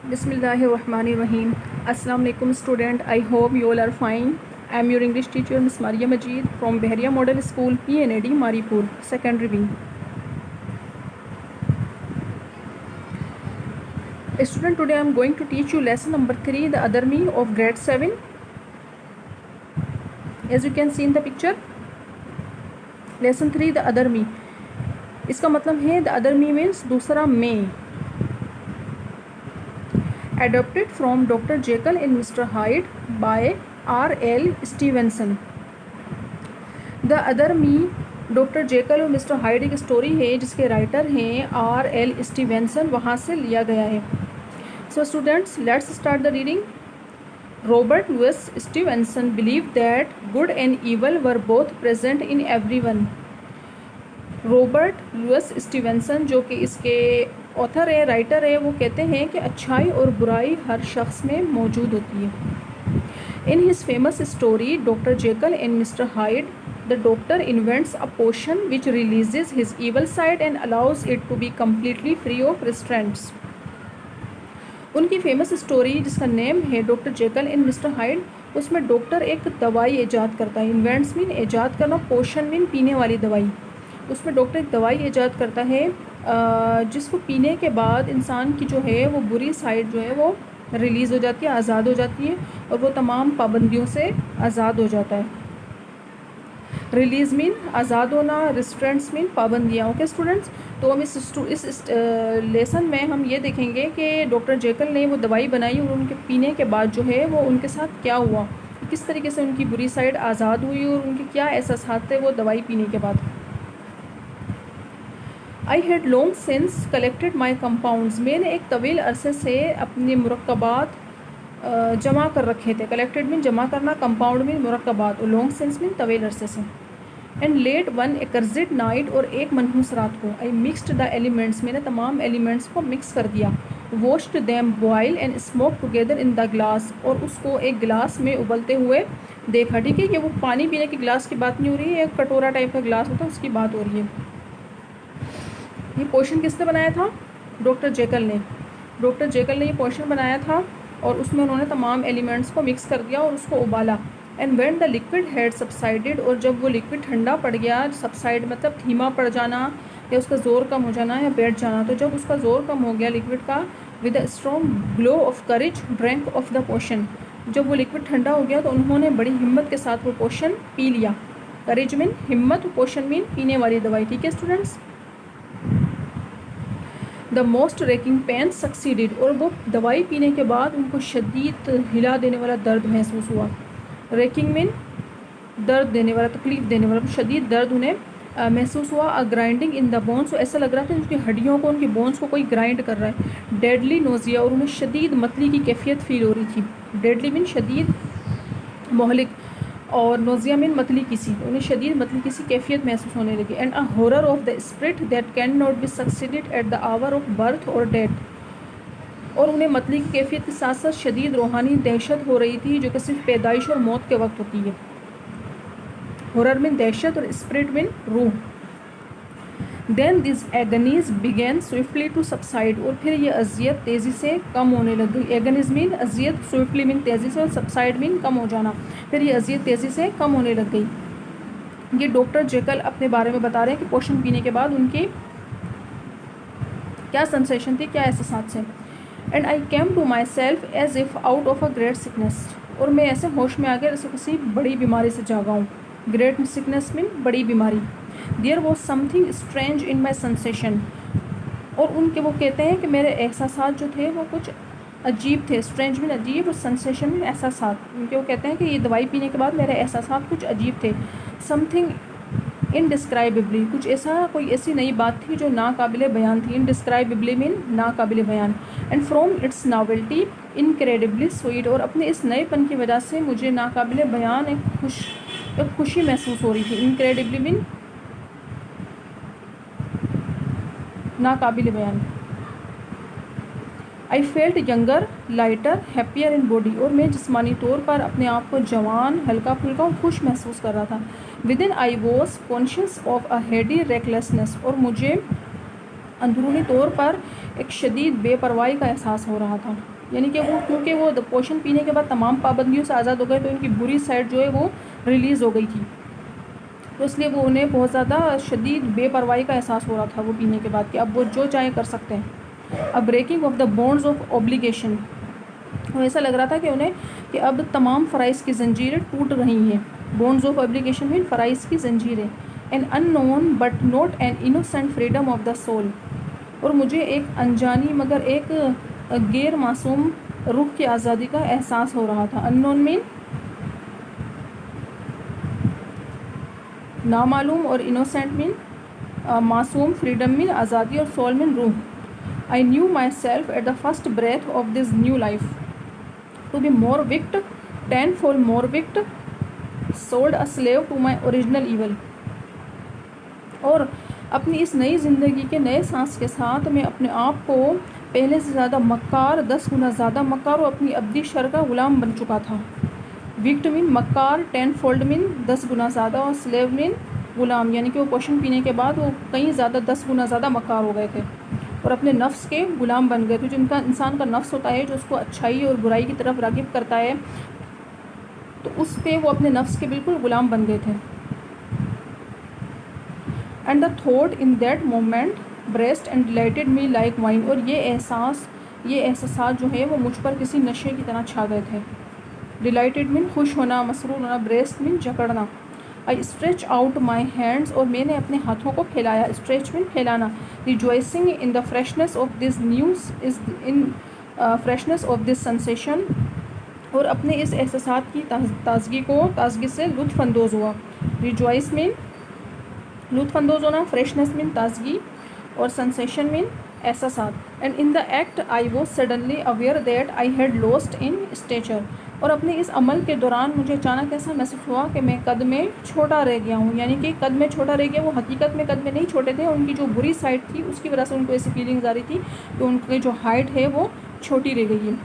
Bismillahirrahmanirrahim. Assalamu alaikum student. I hope you all are fine. I am your English teacher Miss Maria Majid from Behriya Model School PNAD Maripur Secondary Wing. Student, today I am going to teach you lesson number 3, the other me of grade 7. As you can see in the picture, lesson 3 the other me. इसका मतलब है the other me means दूसरा मैं. Adapted from Dr. Jekyll and Mr. Hyde by R.L. Stevenson. The Other Me, doctor Jekyll और mister hide एक story है जिसके writer हैं R.L. स्टीवेंसन, वहाँ से लिया गया है. So students, let's start the reading. Robert Louis Stevenson believe that good and evil were both present in everyone. Robert Louis Stevenson जो कि इसके ऑथर है, राइटर है, वो कहते हैं कि अच्छाई और बुराई हर शख्स में मौजूद होती है. In his famous story doctor Jekyll and mister Hyde, the doctor invents a potion which releases his evil side and allows it to be completely free of restraints. उनकी फेमस स्टोरी जिसका नेम है doctor Jekyll and mister Hyde, उसमें doctor एक दवाई ईजाद करता है. Invents mean ईजाद करना, पोशन मीन पीने वाली दवाई. उसमें डॉक्टर एक दवाई ईजाद करता है जिसको पीने के बाद इंसान की जो है वो बुरी साइड जो है वो रिलीज़ हो जाती है, आज़ाद हो जाती है और वो तमाम पाबंदियों से आज़ाद हो जाता है. रिलीज़ मीन आज़ाद होना, रिस्ट्रेंट्स मीन पाबंदियाँ. ओके स्टूडेंट्स, तो हम इस लेसन में हम ये देखेंगे कि डॉक्टर जेकल ने वो दवाई बनाई और उनके पीने के बाद जो है वो उनके साथ क्या हुआ, किस तरीके से उनकी बुरी साइड आज़ाद हुई और उनके क्या एहसास थे वो दवाई पीने के बाद. I had long since collected my compounds. मैंने एक तवील अरसे से अपने मुरक्कबात जमा कर रखे थे. कलेक्टेड मीन जमा करना, कंपाउंड मीन मुरक्कबात, और लॉन्ग सिंस मीन तवील अरसे से. And let one exit night, और एक मनहूस रात को. आई मिक्सड द एलिमेंट्स, मैंने तमाम एलिमेंट्स को मिक्स कर दिया. Watched them boil and smoke together in the glass, और उसको एक गिलास में उबलते हुए देखा. ठीक है, ये वो पानी पीने के गिलास की बात नहीं हो रही है, एक कटोरा टाइप का गिलास होता है उसकी बात हो रही है. ये पोशन किसने बनाया था? डॉक्टर जेकल ने. डॉक्टर जेकल ने ये पोशन बनाया था और उसमें उन्होंने तमाम एलिमेंट्स को मिक्स कर दिया और उसको उबाला. And when the liquid had subsided, और जब वो लिक्विड ठंडा पड़ गया, सबसाइड मतलब धीमा पड़ जाना या उसका ज़ोर कम हो जाना या बैठ जाना, तो जब उसका ज़ोर कम हो गया लिक्विड का, with a strong glow of courage drank off the potion. जब वो लिक्विड ठंडा हो गया तो उन्होंने बड़ी हिम्मत के साथ वो पोशन पी लिया. करेज मीन हिम्मत, पोशन मीन पीने वाली दवाई. ठीक है students. The most racking pain succeeded, और वो दवाई पीने के बाद उनको शदीद हिला देने वाला दर्द महसूस हुआ. रेकिंग मीन दर्द देने वाला, तकलीफ़ देने वाला, शदीद दर्द उन्हें महसूस हुआ. अ ग्राइंडिंग इन द बोन्स, ऐसा लग रहा था उनकी हड्डियों को, उनकी बोन्स को कोई ग्राइंड कर रहा है. डेडली नोजिया, और उन्हें शदीद मतली की कैफियत फील हो रही थी. डेडली मीन शदीद मोहलिक, और नोजिया मीन मतली किसी, उन्हें शदीद मतली किसी कैफियत महसूस होने लगी. And a horror of the spirit that can not be succeeded at the hour of birth और डेथ, और उन्हें मतली की कैफियत के साथ साथ शदीद रूहानी दहशत हो रही थी जो कि सिर्फ पैदाइश और मौत के वक्त होती है. हॉरर मीन दहशत और स्पिरिट मीन रूह. Then this agonies began swiftly to subside, और फिर ये अजियत तेज़ी से कम होने लग गई. एगनीज मीन अजियत, स्विफ्टली मीन तेज़ी से, और सबसाइड मीन कम हो जाना. फिर ये अजियत तेज़ी से कम होने लग गई. ये डॉक्टर जेकल अपने बारे में बता रहे हैं कि पोशन पीने के बाद उनकी क्या सेंसेशन थी, क्या एहसास थे. And I came to myself as if out of a great sickness, और मैं ऐसे होश में आ गया जैसे किसी बड़ी बीमारी से जागा हूँ. ग्रेट सिकनेस मीन बड़ी बीमारी. There was something strange in my sensation, और उनके वो कहते हैं कि मेरे एहसास जो थे वो कुछ अजीब थे. स्ट्रेंज मीन अजीब और सेंसेशन मीन एहसास. उनके वो कहते हैं कि ये दवाई पीने के बाद मेरे एहसास कुछ अजीब थे. समथिंग इनडिस्क्राइबेबली, कुछ ऐसा, कोई ऐसी नई बात थी जो नाकाबिले बयान थी. इनडिस्क्राइबेबली मीन नाकाबिले बयान. And from its novelty incredibly sweet, और अपने इस नएपन की वजह से मुझे नाकाबिले बयान एक खुशी महसूस हो रही थी. इनक्रेडिबली मीन नाकाबिले बयान. I felt younger, lighter, happier in body, और मैं जिस्मानी तौर पर अपने आप को जवान, हल्का फुल्का और खुश महसूस कर रहा था. With in I was conscious of a Heidi recklessness, और मुझे अंदरूनी तौर पर एक शदीद बेपरवाही का एहसास हो रहा था. यानी कि वो क्योंकि वो पोषण पीने के बाद तमाम पाबंदियों से आज़ाद हो गए, तो उनकी बुरी साइड जो है वो रिलीज़ हो गई थी, तो इसलिए वो उन्हें बहुत ज़्यादा शदीद बेपरवाही का एहसास हो रहा था वो पीने के बाद कि अब वो जो चाहे कर सकते हैं। अब breaking of the bonds of obligation, और ऐसा लग रहा था कि उन्हें कि अब तमाम फ़राइज़ की ज़ंजीरें टूट रही हैं। बॉन्ड्स ऑफ ऑब्लिगेशन मीन फ़राइज़ की ज़ंजीरें। An unknown but not an innocent freedom of the soul, और मुझे एक अनजानी मगर एक गैर मासूम रूह की आज़ादी का एहसास हो रहा था। अननोन मीन नामालूम, और इनोसेंट मीन मासूम, फ्रीडम मीन आज़ादी, और सोल मीन रूह। I knew myself at the first breath of this new life to be more wicked, tenfold more wicked, sold a slave to my original evil. और अपनी इस नई ज़िंदगी के नए सांस के साथ मैं अपने आप को पहले से ज़्यादा मक्कार, 10 गुना ज़्यादा मक्कार और अपनी अब्दी शर का ग़ुलाम बन चुका था। विक्ट मीन मक्कार, 10 फोल्ड मीन 10 गुना ज़्यादा, और स्लेव मीन ग़ुलाम, यानी कि वो पोषण पीने के बाद वो कहीं ज़्यादा 10 गुना ज़्यादा मक्कार हो गए थे और अपने नफ्स के ग़ुलाम बन गए थे। जो इनका इंसान का नफ्स होता है जो उसको अच्छाई और बुराई की तरफ राग़िब करता है, तो उस पे वो अपने नफ्स के बिल्कुल ग़ुलाम बन गए थे। And the thought in that moment breast and dilated me like wine, और ये एहसास जो है वो मुझ पर किसी नशे की तरह छा गए थे। डिलाइटेड मीन खुश होना, मसरूर होना, ब्रेस्ट मीन जकड़ना। I stretch out my hands, और मैंने अपने हाथों को फैलाया, स्ट्रेच मीन फैलाना। Rejoicing in the freshness of this news is in freshness of this sensation, और अपने इस एहसास की ताजगी से लुत्फ़अंदोज़ हुआ। रिजॉइस मीन लुत्फ़अंदोज़ होना, फ्रेशनेस मीन ताजगी, और सेंसेशन मीन एहसास। And in the act I was suddenly aware that I had lost in stature, और अपने इस अमल के दौरान मुझे अचानक ऐसा महसूस हुआ कि मैं कद में छोटा रह गया हूँ। यानी कि कद में छोटा रह गया, वो हकीकत में कद में नहीं छोटे थे, उनकी जो बुरी साइड थी उसकी वजह से उनको ऐसी फीलिंग्स आ रही थी कि उनकी जो हाइट है वो छोटी रह गई है।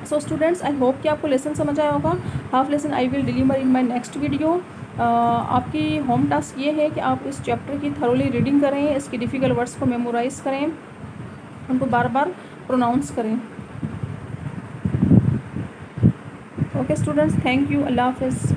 सो स्टूडेंट्स, आई होप कि आपको लेसन समझ आया होगा। Half lesson I will deliver in my next video. आपकी होम टास्क ये है कि आप इस चैप्टर की थरोली रीडिंग करें, इसके डिफ़िकल्ट वर्ड्स को मेमोराइज़ करें, उनको बार बार प्रोनाउंस करें। ओके स्टूडेंट्स, थैंक यू, अल्लाह हाफ़िज़।